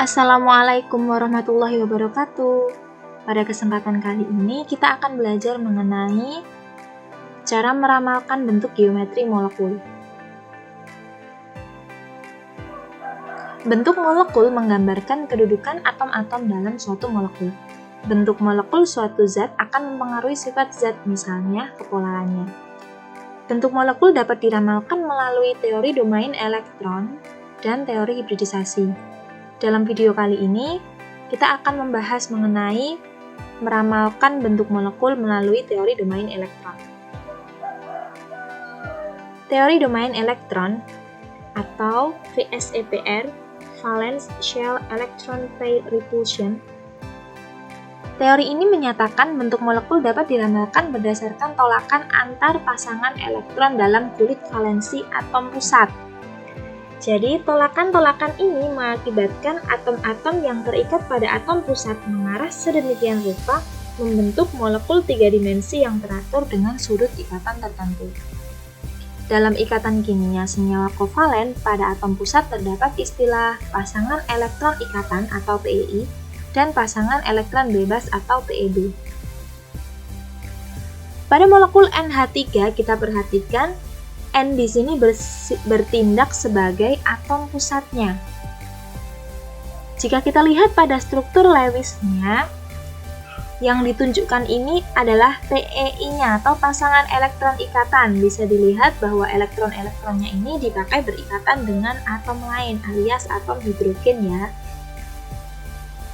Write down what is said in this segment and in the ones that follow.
Assalamualaikum warahmatullahi wabarakatuh. Pada kesempatan kali ini kita akan belajar mengenai cara meramalkan bentuk geometri molekul. Bentuk molekul menggambarkan kedudukan atom-atom dalam suatu molekul. Bentuk molekul suatu zat akan mempengaruhi sifat zat, misalnya kepolarannya. Bentuk molekul dapat diramalkan melalui teori domain elektron dan teori hibridisasi. Dalam video kali ini, kita akan membahas mengenai meramalkan bentuk molekul melalui teori domain elektron. Teori domain elektron atau VSEPR, Valence Shell Electron Pair Repulsion. Teori ini menyatakan bentuk molekul dapat diramalkan berdasarkan tolakan antar pasangan elektron dalam kulit valensi atom pusat. Jadi, tolakan-tolakan ini mengakibatkan atom-atom yang terikat pada atom pusat mengarah sedemikian rupa membentuk molekul 3 dimensi yang teratur dengan sudut ikatan tertentu. Dalam ikatan kimia senyawa kovalen, pada atom pusat terdapat istilah pasangan elektron ikatan atau PEI dan pasangan elektron bebas atau PEB. Pada molekul NH3 kita perhatikan N di sini bertindak sebagai atom pusatnya. Jika kita lihat pada struktur Lewis-nya, yang ditunjukkan ini adalah PEI-nya atau pasangan elektron ikatan. Bisa dilihat bahwa elektron-elektronnya ini dipakai berikatan dengan atom lain alias atom hidrogen ya.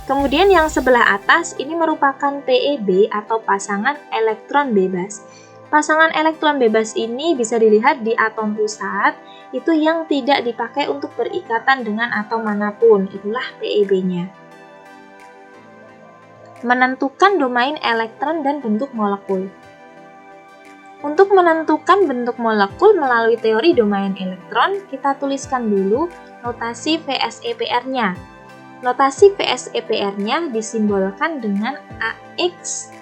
Kemudian yang sebelah atas ini merupakan PEB atau pasangan elektron bebas. Pasangan elektron bebas ini bisa dilihat di atom pusat, itu yang tidak dipakai untuk berikatan dengan atom manapun, itulah PEB-nya. Menentukan domain elektron dan bentuk molekul. Untuk menentukan bentuk molekul melalui teori domain elektron, kita tuliskan dulu notasi VSEPR-nya. Notasi VSEPR-nya disimbolkan dengan AX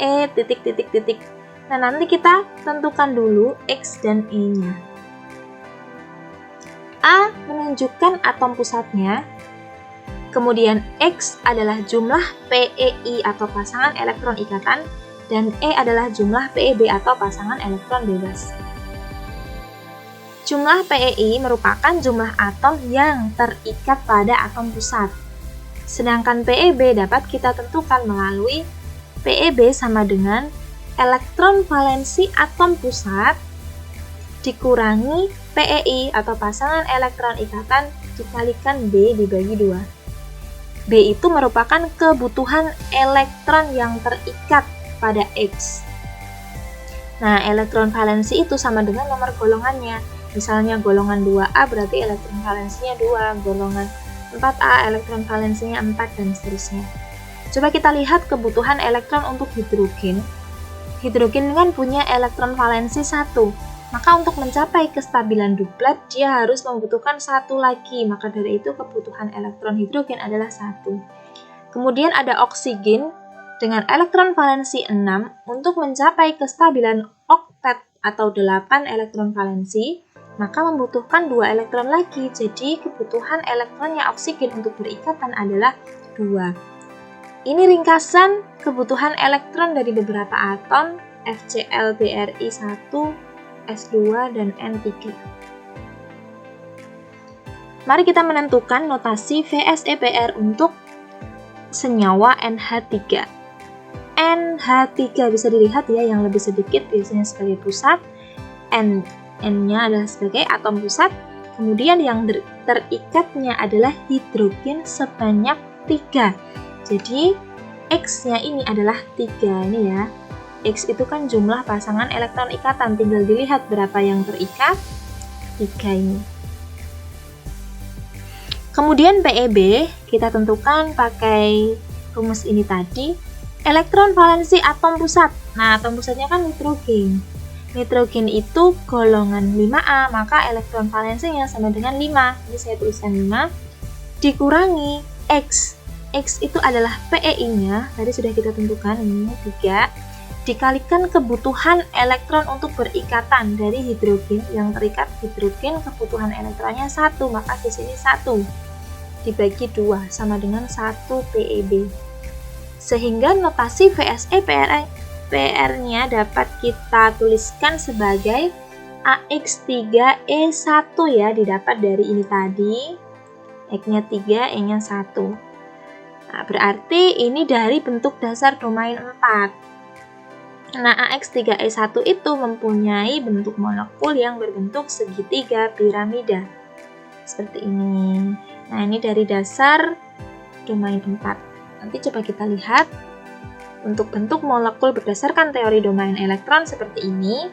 E titik. Nah, nanti kita tentukan dulu X dan E-nya. A menunjukkan atom pusatnya, kemudian X adalah jumlah PEI atau pasangan elektron ikatan, dan E adalah jumlah PEB atau pasangan elektron bebas. Jumlah PEI merupakan jumlah atom yang terikat pada atom pusat. Sedangkan PEB dapat kita tentukan melalui PEB sama dengan elektron valensi atom pusat dikurangi PEI atau pasangan elektron ikatan dikalikan B dibagi 2. B itu merupakan kebutuhan elektron yang terikat pada X. Nah, elektron valensi itu sama dengan nomor golongannya. Misalnya golongan 2A berarti elektron valensinya 2, golongan 4A elektron valensinya 4, dan seterusnya. Coba kita lihat kebutuhan elektron untuk hidrogen. Hidrogen kan punya elektron valensi 1. Maka untuk mencapai kestabilan duplet, dia harus membutuhkan 1 lagi. Maka dari itu kebutuhan elektron hidrogen adalah 1. Kemudian ada oksigen dengan elektron valensi 6. Untuk mencapai kestabilan oktet atau 8 elektron valensi, maka membutuhkan 2 elektron lagi. Jadi kebutuhan elektronnya oksigen untuk berikatan adalah 2. Ini ringkasan kebutuhan elektron dari beberapa atom FCl, Bri1, S2, dan N3. Mari kita menentukan notasi VSEPR untuk senyawa NH3. NH3 bisa dilihat ya, yang lebih sedikit biasanya sebagai pusat, N-nya adalah sebagai atom pusat, kemudian yang terikatnya adalah hidrogen sebanyak 3. Jadi, X-nya ini adalah 3 ini ya. X itu kan jumlah pasangan elektron ikatan, tinggal dilihat berapa yang terikat, 3 ini. Kemudian PEB, kita tentukan pakai rumus ini tadi, elektron valensi atom pusat. Nah, atom pusatnya kan nitrogen. Nitrogen itu golongan 5A, maka elektron valensinya sama dengan 5. Ini saya tuliskan 5, dikurangi X. X itu adalah PEI-nya, tadi sudah kita tentukan, ini 3, dikalikan kebutuhan elektron untuk berikatan dari hidrogen, yang terikat hidrogen kebutuhan elektronnya 1, maka di sini 1. dibagi 2 sama dengan 1 PeB. Sehingga notasi VSE PR-nya dapat kita tuliskan sebagai AX3E1 ya, didapat dari ini tadi. X-nya 3, E-nya 1. Nah, berarti ini dari bentuk dasar domain 4. Nah, AX3E1 itu mempunyai bentuk molekul yang berbentuk segitiga piramida. Seperti ini. Nah, ini dari dasar domain 4. Nanti coba kita lihat untuk bentuk molekul berdasarkan teori domain elektron seperti ini.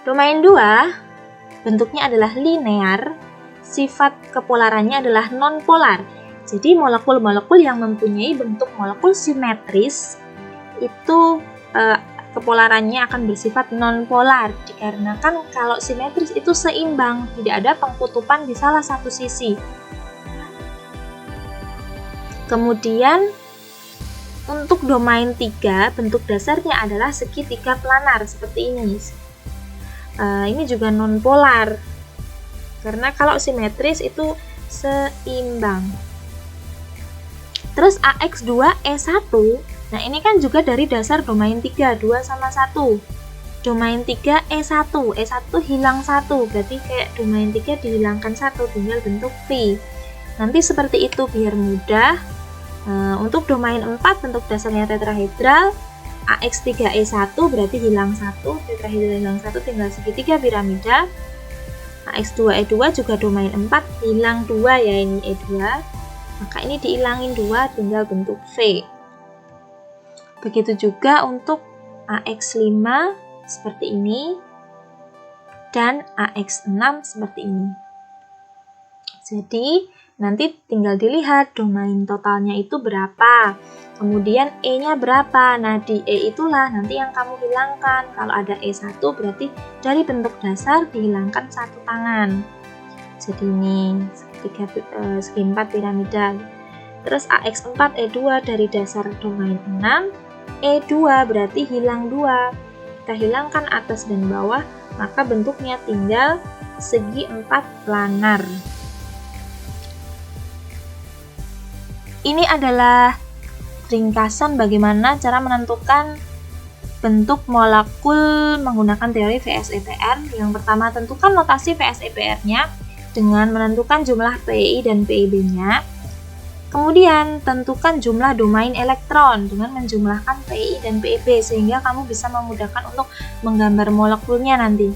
Domain 2 bentuknya adalah linear, sifat kepolarannya adalah nonpolar. Jadi molekul-molekul yang mempunyai bentuk molekul simetris itu kepolarannya akan bersifat nonpolar, dikarenakan kalau simetris itu seimbang, tidak ada pengkutupan di salah satu sisi. Kemudian untuk domain 3 bentuk dasarnya adalah segitiga planar seperti ini. Ini juga nonpolar, karena kalau simetris itu seimbang. Terus AX2E1, nah ini kan juga dari dasar domain 3, 2 sama 1. Domain 3 E1, E1 hilang 1, berarti kayak domain 3 dihilangkan 1, tinggal bentuk V. Nanti seperti itu biar mudah. Untuk domain 4 bentuk dasarnya tetrahedral, AX3E1 berarti hilang 1, tetrahedral hilang 1, tinggal segitiga piramida. AX2E2 juga domain 4, hilang 2 ya, ini E2. Maka ini dihilangin 2, tinggal bentuk V. Begitu juga untuk AX5 seperti ini dan AX6 seperti ini. Jadi nanti tinggal dilihat domain totalnya itu berapa, kemudian E-nya berapa. Nah, di E itulah nanti yang kamu hilangkan. Kalau ada E1 berarti dari bentuk dasar dihilangkan 1 tangan. Jadi ini segi 4 piramida. Terus AX4 E2 dari dasar domain 6, E2 berarti hilang 2. Kita hilangkan atas dan bawah, maka bentuknya tinggal segi 4 planar. Ini adalah ringkasan bagaimana cara menentukan bentuk molekul menggunakan teori VSEPR. Yang pertama, tentukan notasi VSEPR-nya dengan menentukan jumlah PEI dan PeB-nya. Kemudian, tentukan jumlah domain elektron dengan menjumlahkan PEI dan PeB sehingga kamu bisa memudahkan untuk menggambar molekulnya nanti.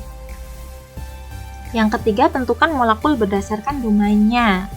Yang ketiga, tentukan molekul berdasarkan domainnya.